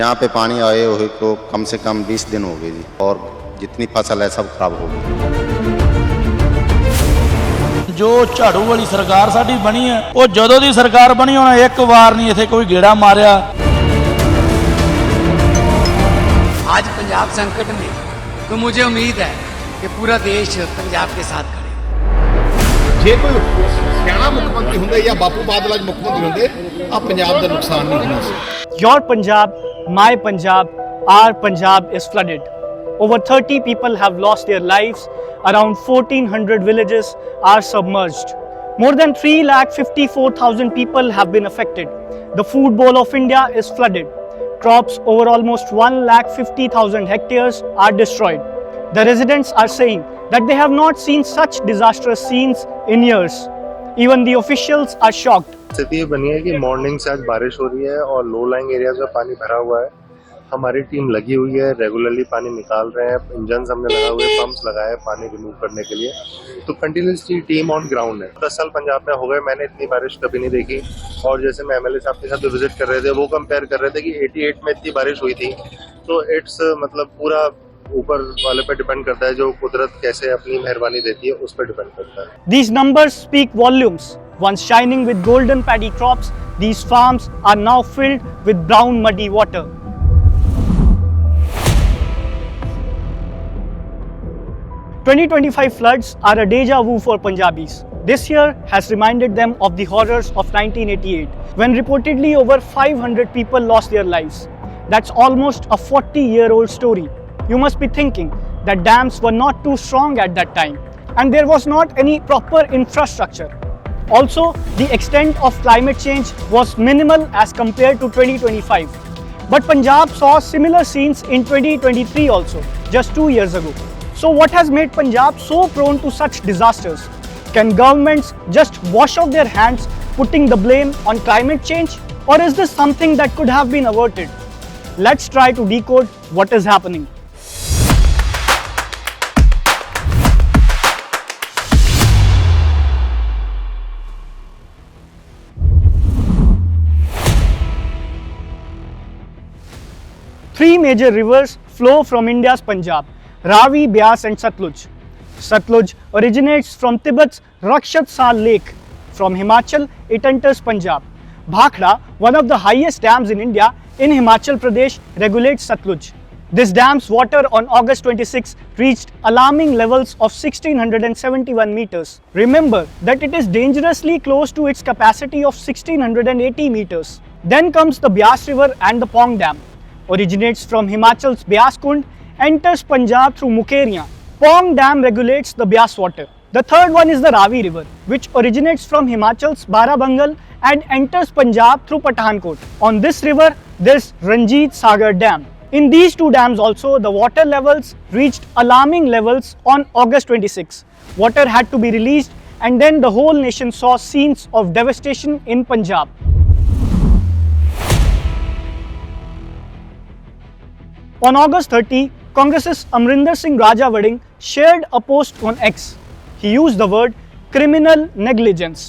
यहाँ पे पानी आए हुए को कम से कम 20 दिन हो गए जी, और जितनी फसल है सब खराब हो गई। जो झाड़ू वाली सरकार साडी बनी है, वो जदों दी सरकार बनी उन्हें एक बार नहीं इत्थे कोई गेड़ा मारिया। आज पंजाब संकट में, तो मुझे उम्मीद है कि पूरा देश पंजाब के साथ खड़े। जे कोई हरियाणा मुख्यमंत्री होंगे या बापू बादल आज मुख्यमंत्री होंगे, अब पंजाब का नुकसान नहीं होना सी। Your Punjab, my Punjab, our Punjab is flooded. Over 30 people have lost their lives. Around 1400 villages are submerged. More than 3,54,000 people have been affected. The food bowl of India is flooded. Crops over almost 1,50,000 hectares are destroyed. The residents are saying that they have not seen such disastrous scenes in years. Even the officials are shocked. स्थिति ये बनी है कि morning से आज बारिश हो रही है और लो लाइंग एरियाज में पानी भरा हुआ है। हमारी टीम लगी हुई है, रेगुलरली पानी निकाल रहे हैं, इंजन हमने लगाए हुए, पंप्स लगाए हैं पानी रिमूव करने के लिए। तो कंटिन्यूसली टीम ऑन ग्राउंड है। 10 साल पंजाब में हो गए, मैंने इतनी बारिश कभी नहीं देखी। और जैसे मैं एमएलए साहब के साथ विजिट कर रहे थे, वो कंपेयर कर रहे थे कि 88 में इतनी बारिश हुई थी। तो इट्स मतलब पूरा ऊपर वाले पे डिपेंड करता है, जो कुदरत कैसे अपनी मेहरबानी देती है उस पर डिपेंड करता है। These numbers speak volumes. Once shining with golden paddy crops, these farms are now filled with brown muddy water. 2025 floods are a deja vu for Punjabis. This year has reminded them of the horrors of 1988, when reportedly over 500 people lost their lives. That's almost a 40-year-old story. You must be thinking that dams were not too strong at that time, and there was not any proper infrastructure. Also, the extent of climate change was minimal as compared to 2025. But Punjab saw similar scenes in 2023 also, just 2 years ago. So what has made Punjab so prone to such disasters? Can governments just wash off their hands, putting the blame on climate change? Or is this something that could have been averted? Let's try to decode what is happening. Three major rivers flow from India's Punjab: Ravi, Beas and Satluj. Satluj originates from Tibet's Rakshasar Lake. From Himachal, it enters Punjab. Bhakra, one of the highest dams in India in Himachal Pradesh, regulates Satluj. This dam's water on August 26 reached alarming levels of 1671 meters. Remember that it is dangerously close to its capacity of 1680 meters. Then comes the Beas River and the Pong Dam. Originates from Himachal's Beas Kund, enters Punjab through Mukeriya. Pong Dam regulates the Beas water. The third one is the Ravi River, which originates from Himachal's Barabangal and enters Punjab through Pathankot. On this river, there's Ranjit Sagar Dam. In these two dams also, the water levels reached alarming levels on August 26. Water had to be released, and then the whole nation saw scenes of devastation in Punjab. On August 30, Congress's Amrinder Singh Rajawarding shared a post on X. He used the word criminal negligence.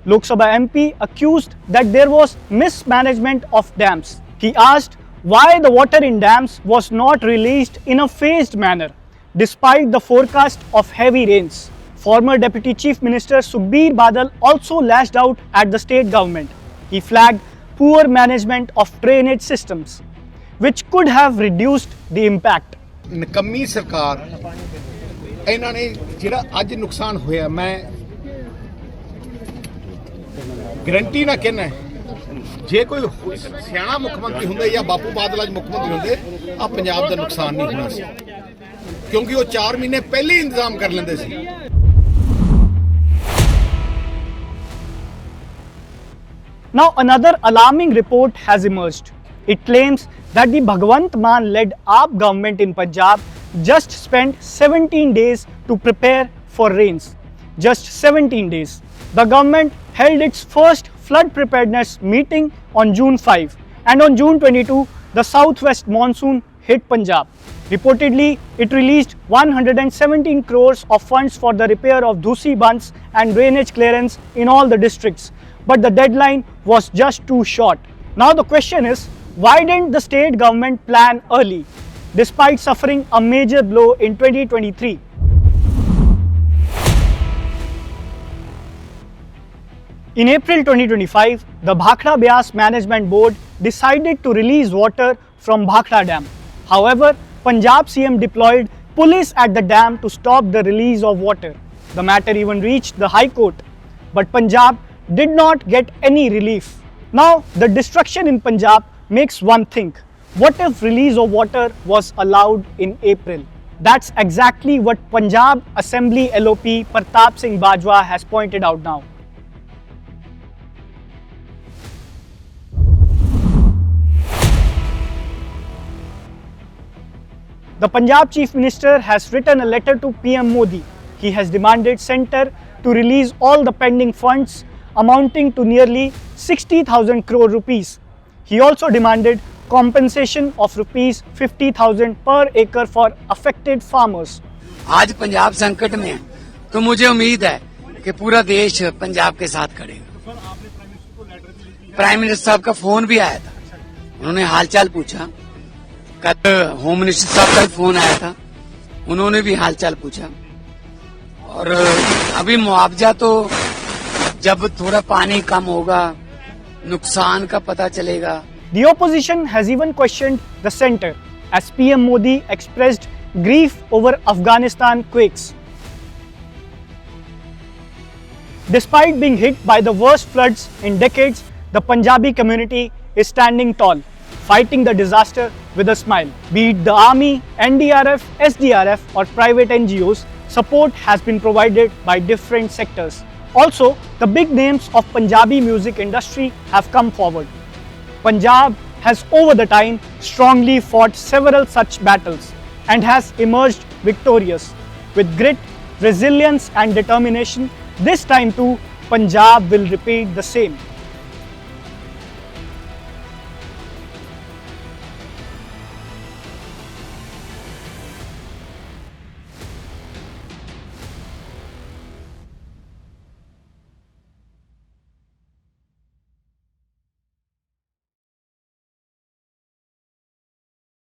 Lok Sabha MP accused that there was mismanagement of dams. He asked why the water in dams was not released in a phased manner, despite the forecast of heavy rains. Former Deputy Chief Minister Sukhbir Badal also lashed out at the state government. He flagged poor management of drainage systems, which could have reduced the impact. ਨਿਕੰਮੀ ਸਰਕਾਰ ਇਹਨਾਂ ਨੇ ਜਿਹੜਾ ਅੱਜ ਨੁਕਸਾਨ ਹੋਇਆ, ਮੈਂ guarantee ਨਾ ਕਹਿਣਾ ਜੇ ਕੋਈ ਹਰਿਆਣਾ ਮੁੱਖ ਮੰਤਰੀ ਹੁੰਦੇ ਜਾਂ ਬਾਪੂ ਬਾਦਲ ਅੱਜ ਮੁੱਖ ਮੰਤਰੀ ਹੁੰਦੇ, ਆ ਪੰਜਾਬ ਦਾ ਨੁਕਸਾਨ ਨਹੀਂ ਹੋਣਾ ਸੀ, ਕਿਉਂਕਿ ਉਹ 4 ਮਹੀਨੇ ਪਹਿਲੇ ਹੀ ਇੰਤਜ਼ਾਮ ਕਰ ਲੈਂਦੇ ਸੀ। Now another alarming report has emerged. It claims that the Bhagwant Mann-led AAP government in Punjab just spent 17 days to prepare for rains. Just 17 days. The government held its first flood preparedness meeting on June 5, and on June 22, the southwest monsoon hit Punjab. Reportedly, it released 117 crores of funds for the repair of Dhusi bunds and drainage clearance in all the districts. But the deadline was just too short. Now the question is, Why didn't the state government plan early, despite suffering a major blow in 2023? In April 2025, the Bhakra Beas Management Board decided to release water from Bhakra Dam. However, Punjab CM deployed police at the dam to stop the release of water. The matter even reached the High Court, but Punjab did not get any relief. Now, the destruction in Punjab makes one think, what if release of water was allowed in April? That's exactly what Punjab Assembly LOP Pratap Singh Bajwa has pointed out now. The Punjab Chief Minister has written a letter to PM Modi. He has demanded centre to release all the pending funds amounting to nearly 60,000 crore rupees. He also demanded compensation of rupees 50,000 per acre for affected farmers. आज पंजाब संकट में है तो मुझे उम्मीद है कि पूरा देश पंजाब के साथ खड़ेगा। प्राइम मिनिस्टर साहब का फोन भी आया था, उन्होंने हालचाल पूछा। कल होम मिनिस्टर साहब का फोन आया था, उन्होंने भी हालचाल पूछा। और अभी मुआवजा तो जब थोड़ा पानी कम होगा, नुकसान का पता चलेगा। The opposition has even questioned the centre as PM Modi expressed grief over Afghanistan quakes. Despite being hit by the worst floods in decades, the Punjabi community is standing tall, fighting the disaster with a smile. Be it the army, NDRF, SDRF or private NGOs, support has been provided by different sectors. Also, the big names of Punjabi music industry have come forward. Punjab has over the time strongly fought several such battles and has emerged victorious. With grit, resilience and determination, this time too, Punjab will repeat the same.